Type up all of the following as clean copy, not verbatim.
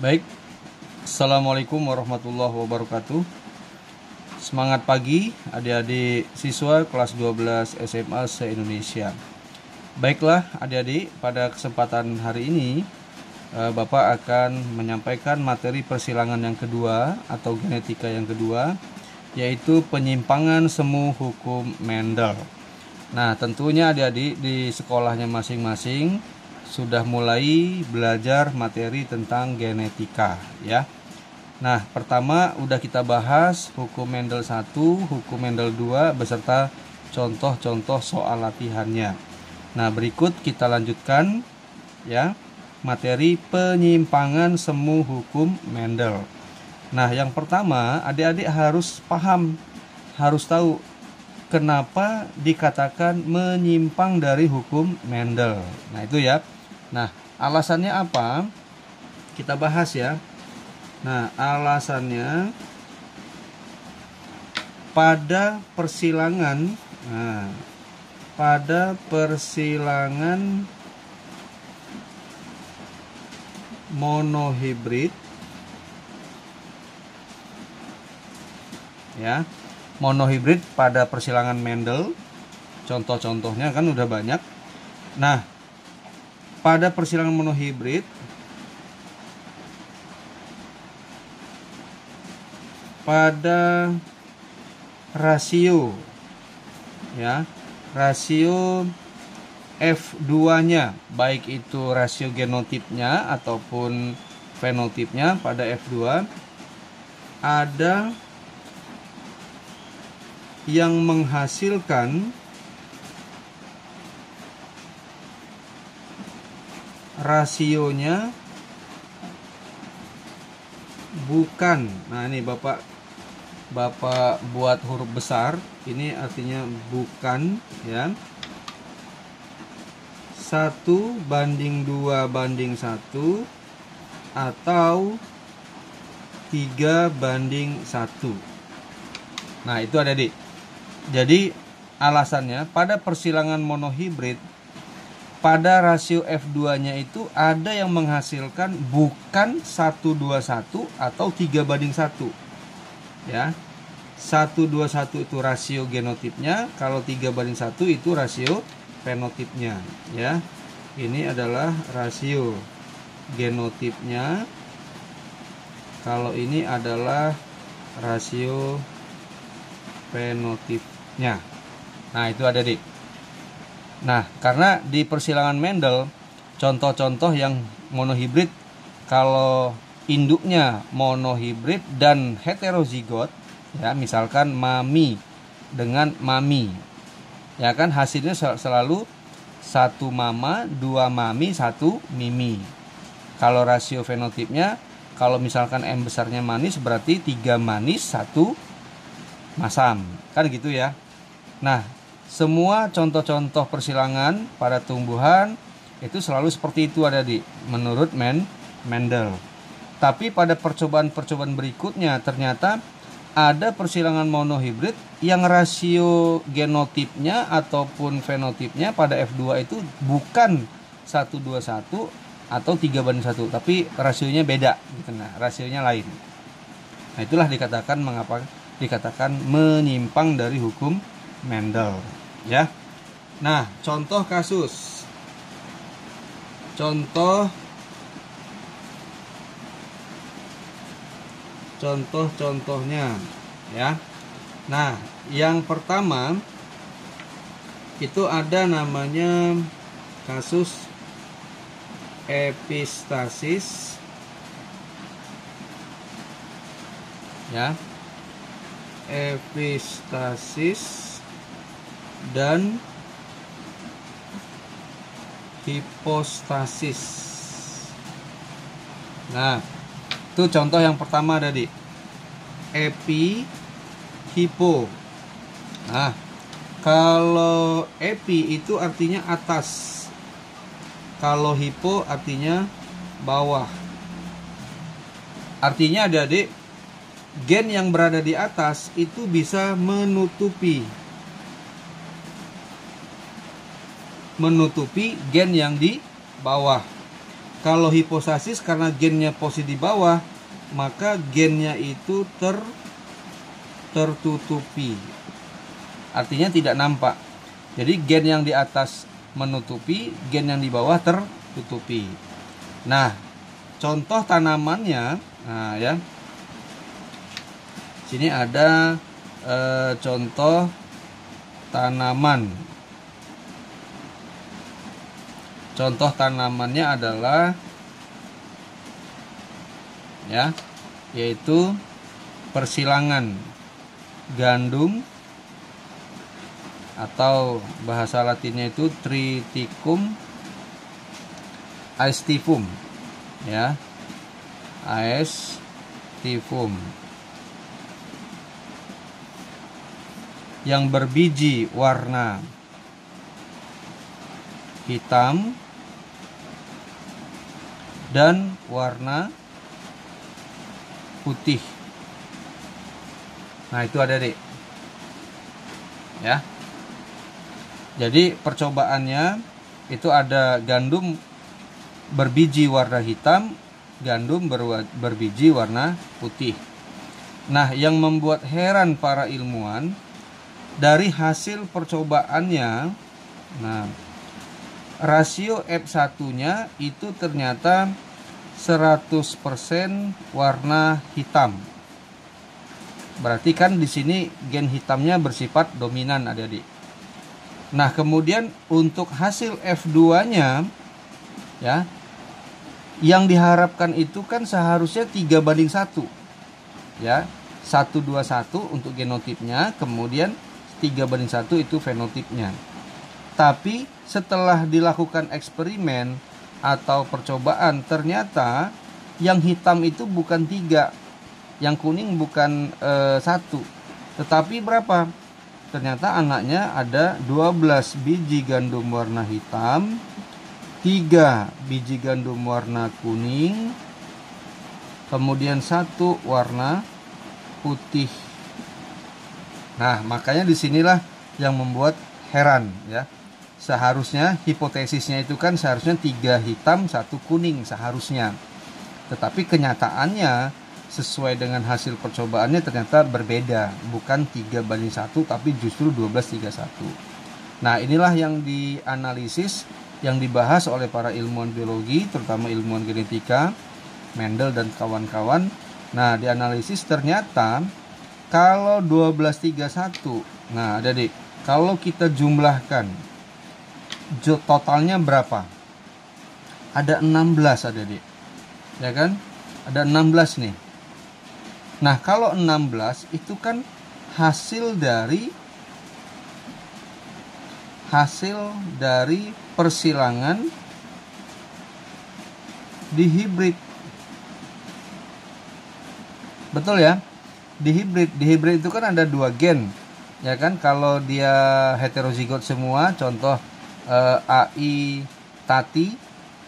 Baik, Assalamualaikum warahmatullahi wabarakatuh. Semangat pagi adik-adik siswa kelas 12 SMA se-Indonesia. Baiklah adik-adik, pada kesempatan hari ini Bapak akan menyampaikan materi persilangan yang kedua atau genetika yang kedua, yaitu penyimpangan semu hukum Mendel. Nah, tentunya adik-adik di sekolahnya masing-masing sudah mulai belajar materi tentang genetika ya. Nah, pertama udah kita bahas hukum Mendel 1, hukum Mendel 2 beserta contoh-contoh soal latihannya. Nah, berikut kita lanjutkan ya materi penyimpangan semu hukum Mendel. Nah, yang pertama adik-adik harus paham, harus tahu kenapa dikatakan menyimpang dari hukum Mendel. Nah, itu ya. Nah, alasannya apa? Kita bahas ya. Nah, alasannya pada persilangan, monohibrid ya. Monohibrid pada persilangan Mendel. Contoh-contohnya kan udah banyak. Nah, pada persilangan monohibrid pada rasio ya, rasio F2-nya, baik itu rasio genotipnya ataupun fenotipnya pada F2 ada yang menghasilkan rasionya bukan. Nah, ini Bapak buat huruf besar, ini artinya bukan ya. 1:2:1 atau 3:1. Nah, itu ada di. Jadi alasannya pada persilangan monohibrid pada rasio F2-nya itu ada yang menghasilkan bukan 1:1 atau 3:1 ya. 1:1 itu rasio genotipnya, kalau 3:1 itu rasio fenotipnya ya. Ini adalah rasio genotipnya, kalau ini adalah rasio fenotipnya. Nah, itu ada di. Nah, karena di persilangan Mendel contoh-contoh yang monohibrid, kalau induknya monohibrid dan heterozigot ya, misalkan mami dengan mami ya kan, hasilnya selalu 1 mama, 2 mami, 1 mimi. Kalau rasio fenotipnya, kalau misalkan M besarnya manis berarti 3 manis 1 masam kan gitu ya. Nah, semua contoh-contoh persilangan pada tumbuhan itu selalu seperti itu ada di menurut Mendel. Tapi pada percobaan-percobaan berikutnya ternyata ada persilangan monohibrid yang rasio genotipnya ataupun fenotipnya pada F2 itu bukan 1:1 atau 3:1, tapi rasionya beda gitu. Nah, rasionya lain. Nah, itulah dikatakan mengapa dikatakan menyimpang dari hukum Mendel ya. Nah, contoh kasus, contoh-contohnya ya. Nah, yang pertama itu ada namanya kasus epistasis ya. Epistasis dan hipostasis. Nah, itu contoh yang pertama ada di epi, hipo. Nah, kalau epi itu artinya atas, kalau hipo artinya bawah. Artinya adik-adik, gen yang berada di atas itu bisa menutupi gen yang di bawah. Kalau hipostasis karena gennya posisi di bawah, maka gennya itu tertutupi. Artinya tidak nampak. Jadi gen yang di atas menutupi, gen yang di bawah tertutupi. Nah, contoh tanamannya, nah ya. Sini ada contoh tanaman. Contoh tanamannya adalah ya, yaitu persilangan gandum atau bahasa latinnya itu Triticum aestivum ya, aestivum, yang berbiji warna hitam dan warna putih. Nah, itu ada deh ya. Jadi percobaannya itu ada gandum berbiji warna hitam, gandum berbiji warna putih. Nah, yang membuat heran para ilmuwan dari hasil percobaannya, nah, rasio F1-nya itu ternyata 100% warna hitam. Berarti kan di sini gen hitamnya bersifat dominan, adik-adik. Nah, kemudian untuk hasil F2-nya ya, yang diharapkan itu kan seharusnya 3:1. Ya, 1:1 untuk genotipnya, kemudian 3:1 itu fenotipnya. Tapi setelah dilakukan eksperimen atau percobaan, ternyata yang hitam itu bukan 3, yang kuning bukan 1, tetapi berapa? Ternyata anaknya ada 12 biji gandum warna hitam, 3 biji gandum warna kuning, kemudian 1 warna putih. Nah, makanya disinilah yang membuat heran ya. Seharusnya hipotesisnya itu kan seharusnya 3 hitam 1 kuning seharusnya. Tetapi kenyataannya sesuai dengan hasil percobaannya ternyata berbeda, bukan 3:1 tapi justru 12:1. Nah, inilah yang dianalisis, yang dibahas oleh para ilmuwan biologi, terutama ilmuwan genetika, Mendel dan kawan-kawan. Nah, dianalisis ternyata kalau 12:1, nah adik, kalau kita jumlahkan totalnya berapa? Ada 16, adik. Ya kan? Ada 16 nih. Nah, kalau 16 itu kan hasil dari persilangan dihibrid. Betul ya? Dihibrid itu kan ada 2 gen. Ya kan? Kalau dia heterozigot semua, contoh AI Tati,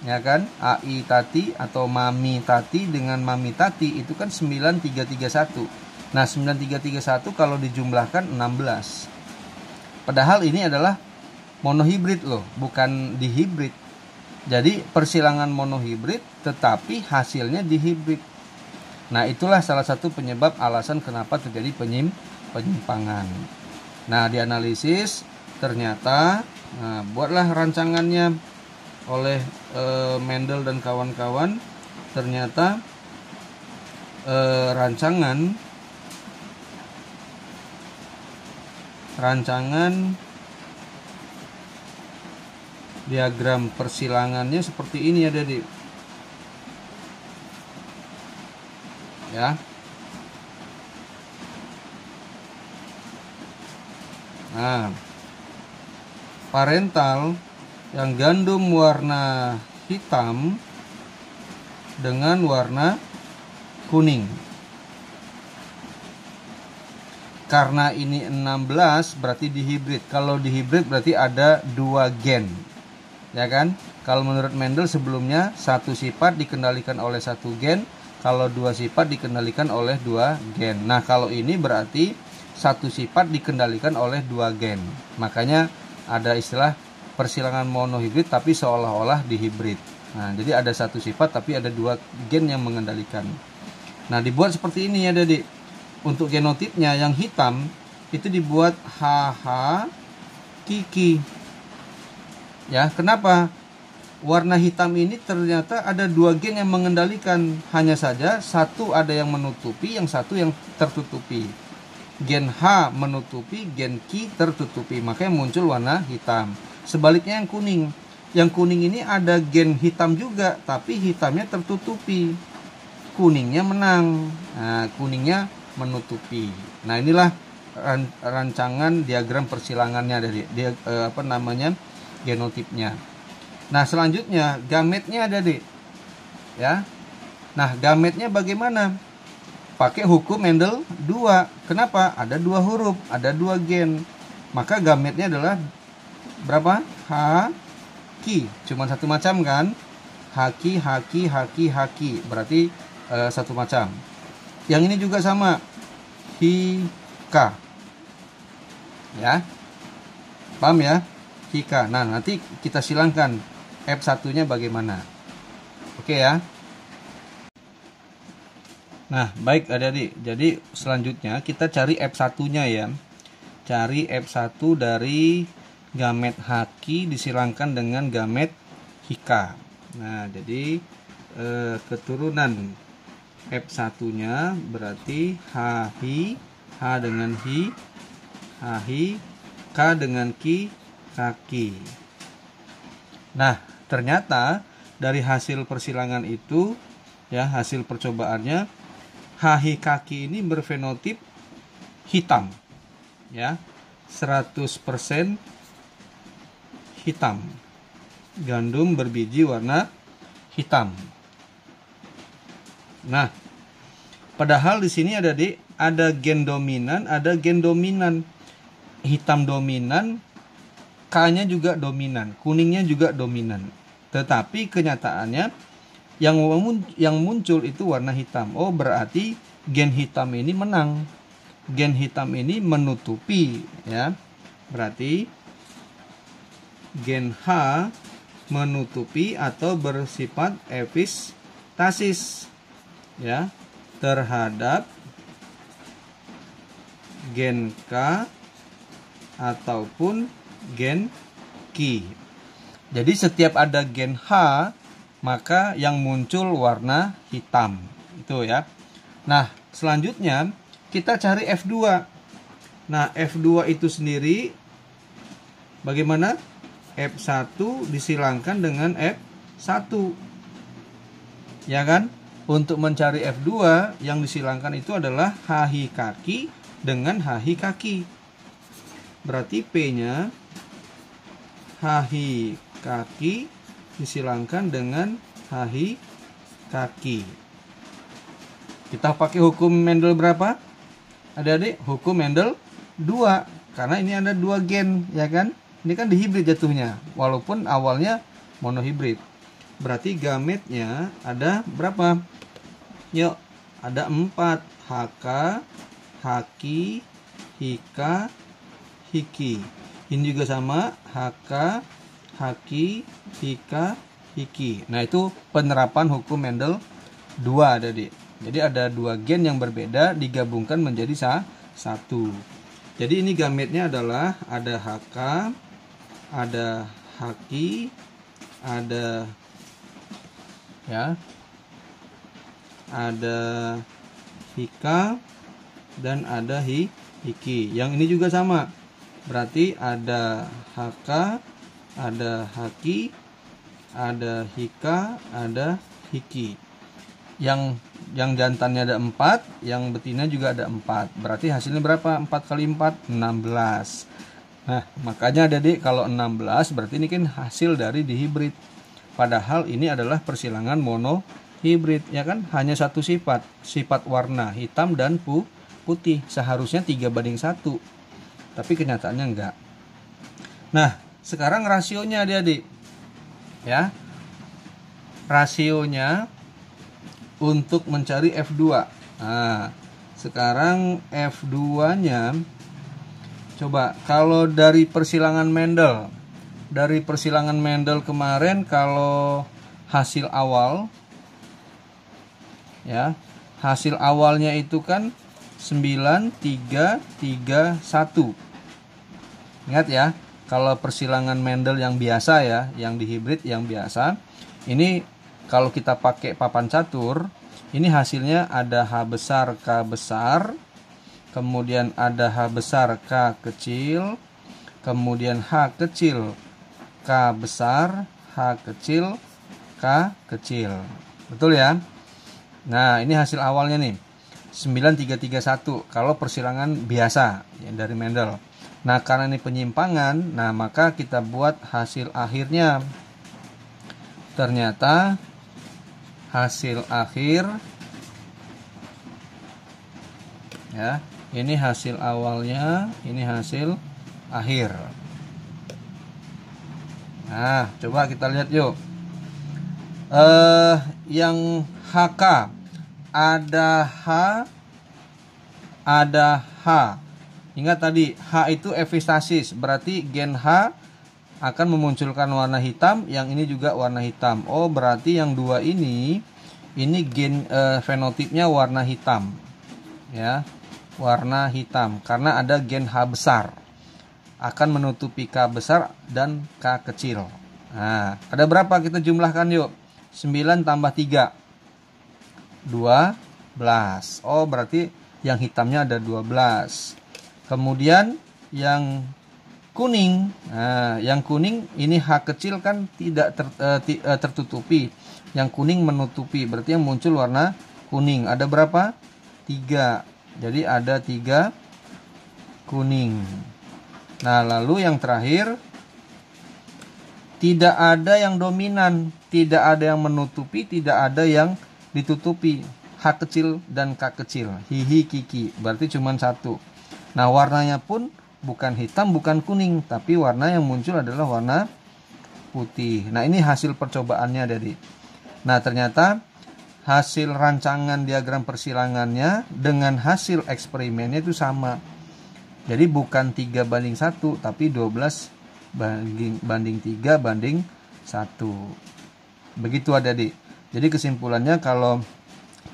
ya kan, AI Tati atau Mami Tati dengan Mami Tati itu kan 9331. Nah, 9331 kalau dijumlahkan 16. Padahal ini adalah monohibrid loh, bukan dihibrid. Jadi persilangan monohibrid tetapi hasilnya dihibrid. Nah, itulah salah satu penyebab alasan kenapa terjadi penyimpangan. Nah, dianalisis ternyata, nah, buatlah rancangannya oleh Mendel dan kawan-kawan. Ternyata rancangan diagram persilangannya seperti ini ya, Dedi. Ya. Nah, parental yang gandum warna hitam dengan warna kuning. Karena ini 16 berarti dihibrid. Kalau dihibrid berarti ada 2 gen. Ya kan? Kalau menurut Mendel sebelumnya 1 sifat dikendalikan oleh 1 gen, kalau 2 sifat dikendalikan oleh 2 gen. Nah, kalau ini berarti 1 sifat dikendalikan oleh 2 gen. Makanya ada istilah persilangan monohibrid tapi seolah-olah dihibrid. Nah, jadi ada satu sifat tapi ada dua gen yang mengendalikan. Nah, dibuat seperti ini ya Dedi. Untuk genotipnya yang hitam itu dibuat HH Kiki. Ya, kenapa? Warna hitam ini ternyata ada dua gen yang mengendalikan. Hanya saja satu ada yang menutupi, yang satu yang tertutupi. Gen H menutupi, gen Q tertutupi. Makanya muncul warna hitam. Sebaliknya yang kuning. Yang kuning ini ada gen hitam juga, tapi hitamnya tertutupi. Kuningnya menang. Nah, kuningnya menutupi. Nah, inilah rancangan diagram persilangannya dari genotipnya. Nah, selanjutnya gametnya ada ya. Nah, gametnya bagaimana? Pakai hukum Mendel 2. Kenapa? Ada dua huruf, ada dua gen. Maka gametnya adalah berapa? Haki. Cuma satu macam kan? Haki, haki, haki, haki. Berarti satu macam. Yang ini juga sama. Hika. Ya. Paham ya? Hika. Nah, nanti kita silangkan F1-nya bagaimana. Oke ya. Nah, baik adik-adik. Jadi selanjutnya kita cari F1-nya ya. Cari F1 dari gamet Haki disilangkan dengan gamet Hika. Nah, jadi keturunan F1-nya berarti Hi, H dengan Hi, Hi, K dengan Ki, Kaki. Nah, ternyata dari hasil persilangan itu ya, hasil percobaannya Hi Kaki ini berfenotip hitam ya, 100% hitam. Gandum berbiji warna hitam. Nah, padahal di sini ada gen dominan, ada gen dominan. Hitam dominan, K-nya juga dominan, kuningnya juga dominan. Tetapi kenyataannya yang muncul itu warna hitam. Oh, berarti gen hitam ini menang. Gen hitam ini menutupi ya. Berarti gen H menutupi atau bersifat epistasis ya terhadap gen K ataupun gen Q. Jadi setiap ada gen H, maka yang muncul warna hitam. Itu ya. Nah, selanjutnya kita cari F2. Nah, F2 itu sendiri bagaimana? F1 disilangkan dengan F1. Ya kan? Untuk mencari F2 yang disilangkan itu adalah Hi Kaki dengan Hi Kaki. Berarti P-nya Hi Kaki disilangkan dengan Hi Kaki. Kita pakai hukum Mendel berapa? Adik-adik, hukum Mendel 2. Karena ini ada 2 gen, ya kan? Ini kan dihibrid jatuhnya, walaupun awalnya monohibrid. Berarti gametnya ada berapa? Yuk, ada 4. HK, Haki, Hika, Hiki. Ini juga sama, HK, Haki, Hika, Hiki. Nah, itu penerapan hukum Mendel 2 adik. Jadi ada 2 gen yang berbeda digabungkan menjadi 1. Jadi ini gametnya adalah ada HK, ada Haki, ada ya, ada Hika dan ada Hiki. Yang ini juga sama. Berarti ada HK, ada Haki, ada Hika, ada Hiki. Yang jantannya ada 4, yang betina juga ada 4. Berarti hasilnya berapa? 4 kali 4, 16. Nah, makanya adik, kalau 16 berarti ini kan hasil dari dihibrid. Padahal ini adalah persilangan monohibrid, ya kan? Hanya satu sifat warna, hitam dan putih. Seharusnya 3:1. Tapi kenyataannya enggak. Nah, sekarang rasionya adik-adik. Ya. Rasionya untuk mencari F2. Nah, sekarang F2-nya coba kalau dari persilangan Mendel. Dari persilangan Mendel kemarin kalau hasil awal, ya, hasil awalnya itu kan 9331. Ingat ya, kalau persilangan Mendel yang biasa ya, yang di hibrid yang biasa, ini kalau kita pakai papan catur, ini hasilnya ada H besar K besar, kemudian ada H besar K kecil, kemudian H kecil K besar, H kecil K kecil. Betul ya? Nah, ini hasil awalnya nih. 9331 kalau persilangan biasa ya, dari Mendel. Nah, karena ini penyimpangan, nah maka kita buat hasil akhirnya. Ternyata hasil akhir, ya, ini hasil awalnya, ini hasil akhir. Nah, coba kita lihat yuk. Yang HK ada H, ada H. Ingat tadi H itu epistasis, berarti gen H akan memunculkan warna hitam, yang ini juga warna hitam. Oh, berarti yang dua ini gen fenotipnya warna hitam, ya, warna hitam karena ada gen H besar akan menutupi K besar dan K kecil. Nah, ada berapa kita jumlahkan yuk? 9 tambah 3 12. Oh, berarti yang hitamnya ada 12. Kemudian yang kuning, nah, yang kuning ini H kecil kan tidak tertutupi. Yang kuning menutupi, berarti yang muncul warna kuning. Ada berapa? 3. Jadi ada 3 kuning. Nah, lalu yang terakhir, tidak ada yang dominan, tidak ada yang menutupi, tidak ada yang ditutupi. H kecil dan K kecil, hihi kiki, berarti cuma satu. Nah, warnanya pun bukan hitam, bukan kuning, tapi warna yang muncul adalah warna putih. Nah, ini hasil percobaannya dari. Nah, ternyata hasil rancangan diagram persilangannya dengan hasil eksperimennya itu sama. Jadi bukan 3:1, tapi 12 banding 3 banding 1. Begitu adik-adik. Jadi kesimpulannya, kalau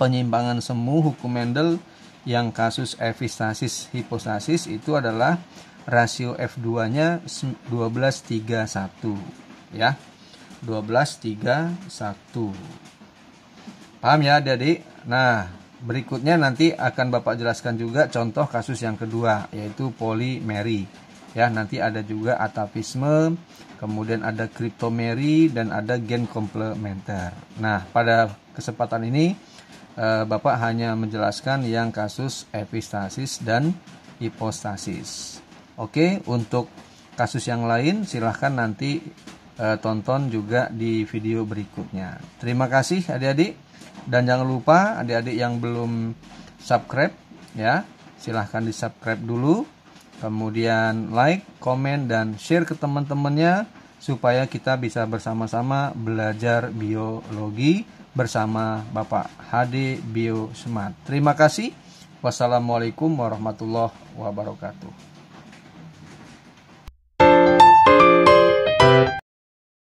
penyimpangan semu hukum Mendel yang kasus epistasis hipostasis itu adalah rasio F2-nya 12:3:1, ya. 12:3:1. Paham ya adik-adik? Nah, berikutnya nanti akan Bapak jelaskan juga contoh kasus yang kedua, yaitu polimeri. Ya, nanti ada juga atavisme, kemudian ada kriptomeri, dan ada gen komplementer. Nah, pada kesempatan ini Bapak hanya menjelaskan yang kasus epistasis dan hipostasis. Oke, untuk kasus yang lain silahkan nanti tonton juga di video berikutnya. Terima kasih adik-adik, dan jangan lupa adik-adik yang belum subscribe, ya, silahkan di subscribe dulu. Kemudian like, komen, dan share ke teman-temannya supaya kita bisa bersama-sama belajar biologi bersama Bapak HD Bio Smart. Terima kasih. Wassalamualaikum warahmatullahi wabarakatuh.